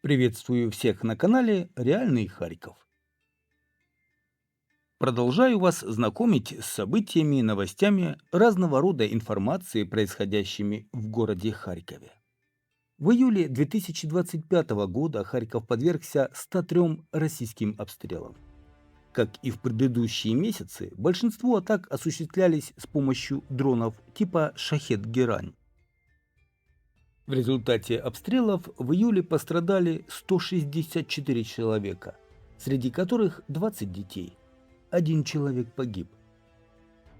Приветствую всех на канале Реальный Харьков. Продолжаю вас знакомить с событиями и новостями разного рода информации, происходящими в городе Харькове. В июле 2025 года Харьков подвергся 103 российским обстрелам. Как и в предыдущие месяцы, большинство атак осуществлялись с помощью дронов типа «Шахед-Герань». В результате обстрелов в июле пострадали 164 человека, среди которых 20 детей. Один человек погиб.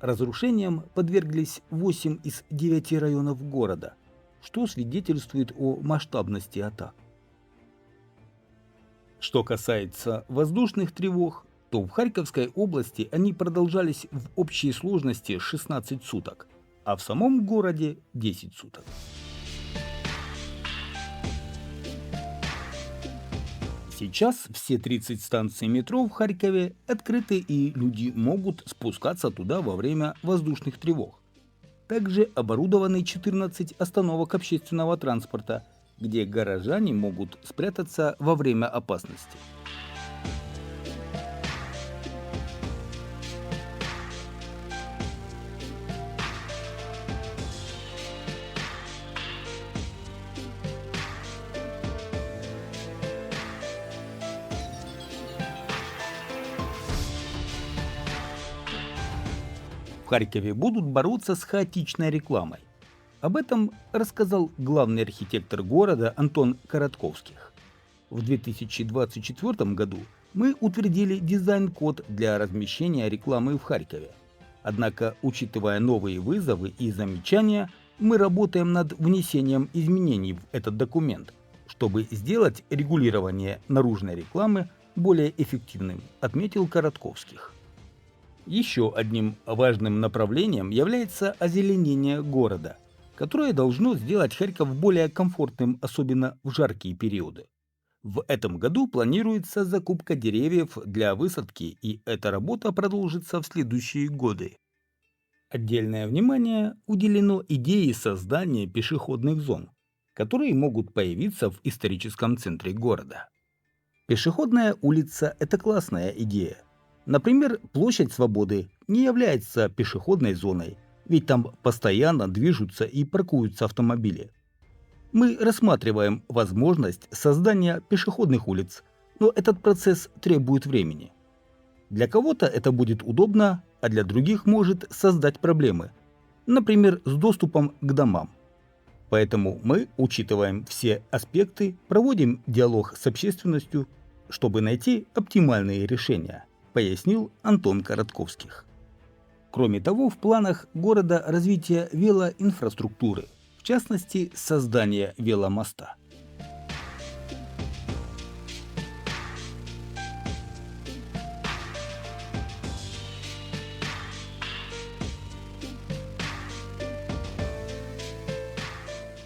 Разрушениям подверглись 8 из 9 районов города, что свидетельствует о масштабности атак. Что касается воздушных тревог, то в Харьковской области они продолжались в общей сложности 16 суток, а в самом городе 10 суток. Сейчас все 30 станций метро в Харькове открыты, и люди могут спускаться туда во время воздушных тревог. Также оборудованы 14 остановок общественного транспорта, где горожане могут спрятаться во время опасности. В Харькове будут бороться с хаотичной рекламой. Об этом рассказал главный архитектор города Антон Коротковских. В 2024 году мы утвердили дизайн-код для размещения рекламы в Харькове. Однако, учитывая новые вызовы и замечания, мы работаем над внесением изменений в этот документ, чтобы сделать регулирование наружной рекламы более эффективным, отметил Коротковских. Еще одним важным направлением является озеленение города, которое должно сделать Харьков более комфортным, особенно в жаркие периоды. В этом году планируется закупка деревьев для высадки, и эта работа продолжится в следующие годы. Отдельное внимание уделено идее создания пешеходных зон, которые могут появиться в историческом центре города. Пешеходная улица – это классная идея. Например, площадь Свободы не является пешеходной зоной, ведь там постоянно движутся и паркуются автомобили. Мы рассматриваем возможность создания пешеходных улиц, но этот процесс требует времени. Для кого-то это будет удобно, а для других может создать проблемы, например, с доступом к домам. Поэтому мы учитываем все аспекты, проводим диалог с общественностью, чтобы найти оптимальные решения, пояснил Антон Коротковских. Кроме того, в планах города развитие велоинфраструктуры, в частности, создание веломоста.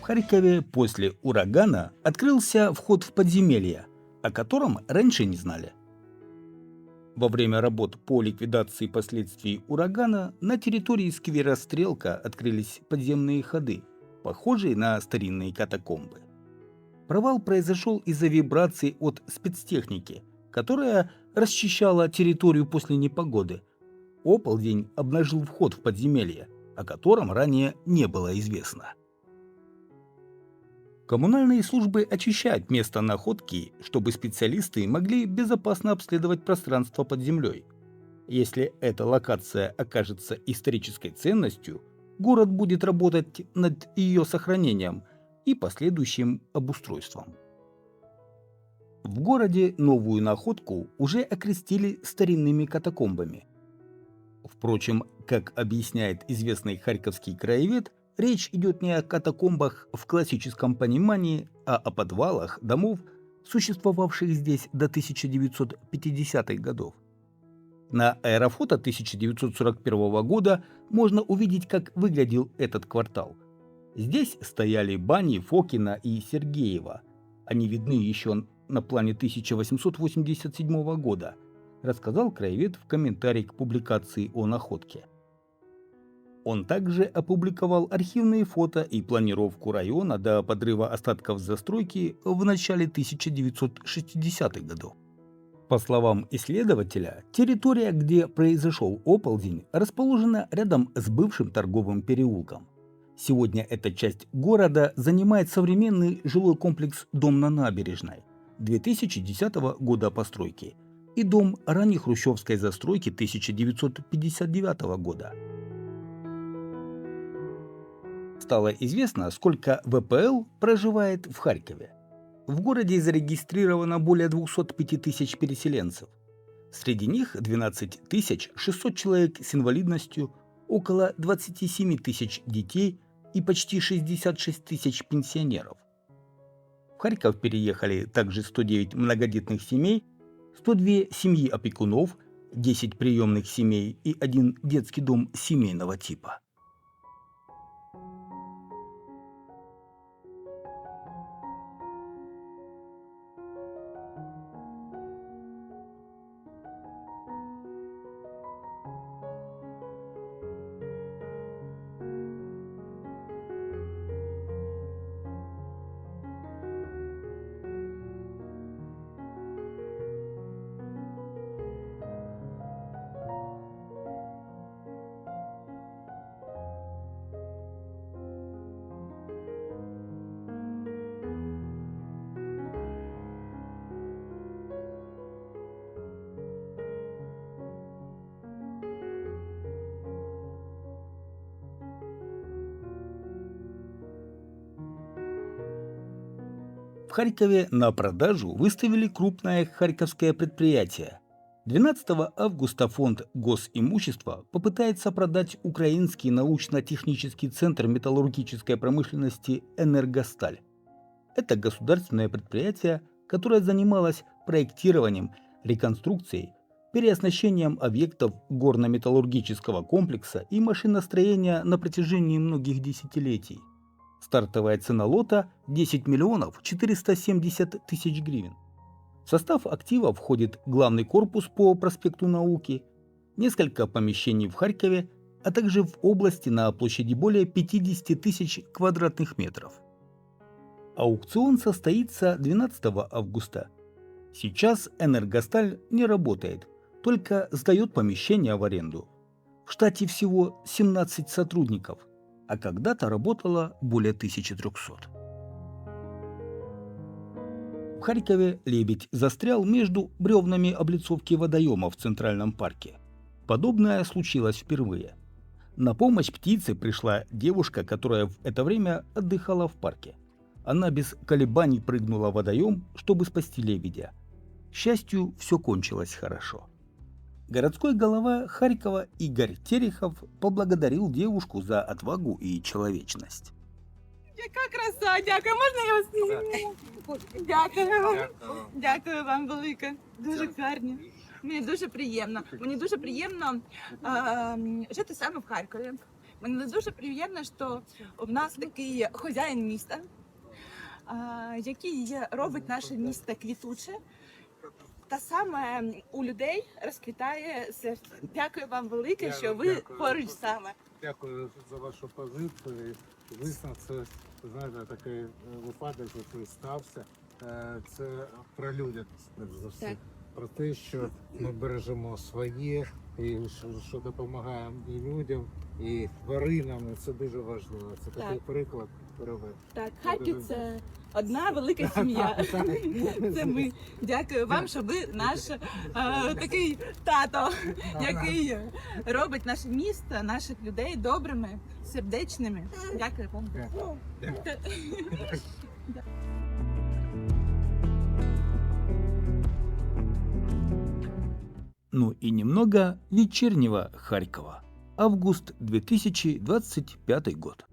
В Харькове после урагана открылся вход в подземелье, о котором раньше не знали. Во время работ по ликвидации последствий урагана на территории сквера Стрелка открылись подземные ходы, похожие на старинные катакомбы. Провал произошел из-за вибраций от спецтехники, которая расчищала территорию после непогоды. Оползень обнажил вход в подземелье, о котором ранее не было известно. Коммунальные службы очищают место находки, чтобы специалисты могли безопасно обследовать пространство под землей. Если эта локация окажется исторической ценностью, город будет работать над ее сохранением и последующим обустройством. В городе новую находку уже окрестили старинными катакомбами. Впрочем, как объясняет известный харьковский краевед, речь идет не о катакомбах в классическом понимании, а о подвалах домов, существовавших здесь до 1950-х годов. На аэрофото 1941 года можно увидеть, как выглядел этот квартал. Здесь стояли бани Фокина и Сергеева. Они видны еще на плане 1887 года, рассказал краевед в комментарии к публикации о находке. Он также опубликовал архивные фото и планировку района до подрыва остатков застройки в начале 1960-х годов. По словам исследователя, территория, где произошел оползень, расположена рядом с бывшим торговым переулком. Сегодня эта часть города занимает современный жилой комплекс «Дом на набережной» 2010 года постройки и дом ранней хрущевской застройки 1959 года. Стало известно, сколько ВПЛ проживает в Харькове. В городе зарегистрировано более 205 тысяч переселенцев. Среди них 12 600 человек с инвалидностью, около 27 тысяч детей и почти 66 тысяч пенсионеров. В Харьков переехали также 109 многодетных семей, 102 семьи опекунов, 10 приемных семей и 1 детский дом семейного типа. В Харькове на продажу выставили крупное харьковское предприятие. 12 августа фонд госимущества попытается продать украинский научно-технический центр металлургической промышленности «Энергосталь». Это государственное предприятие, которое занималось проектированием, реконструкцией, переоснащением объектов горно-металлургического комплекса и машиностроения на протяжении многих десятилетий. Стартовая цена лота – 10 миллионов 470 тысяч гривен. В состав актива входит главный корпус по проспекту Науки, несколько помещений в Харькове, а также в области на площади более 50 тысяч квадратных метров. Аукцион состоится 12 августа. Сейчас «Энергосталь» не работает, только сдает помещения в аренду. В штате всего 17 сотрудников, а когда-то работало более 1300. В Харькове лебедь застрял между бревнами облицовки водоема в Центральном парке. Подобное случилось впервые. На помощь птице пришла девушка, которая в это время отдыхала в парке. Она без колебаний прыгнула в водоем, чтобы спасти лебедя. К счастью, все кончилось хорошо. Городской голова Харькова Игорь Терехов поблагодарил девушку за отвагу і человечность. Яка краса, дякую, можна я вас зніму? Дякую. Дякую вам велике. Дуже гарні. Мені дуже приємно. Мені дуже приємно жити саме в Харкові. Мені дуже приємно, що в нас такий хазяїн міста, який робить наше місто квітуче. Та саме у людей розквітає серце. Дякую вам велике, що ви поруч саме. Дякую за вашу позицію. Звісно, це, знаєте, такий випадок, який стався. Це про людяність, перш за все. Так. Про те, що ми бережемо своє, і що допомагаємо і людям, і тваринам. І це дуже важливо. Це такий приклад робити. Так, Харків – це одна велика сім'я. Це ми. Дякую вам, що ви наш такий тато, який робить наше місто, наших людей добрими, сердечними. Дякую вам. Ну и немного вечернего Харькова. Август 2025 год.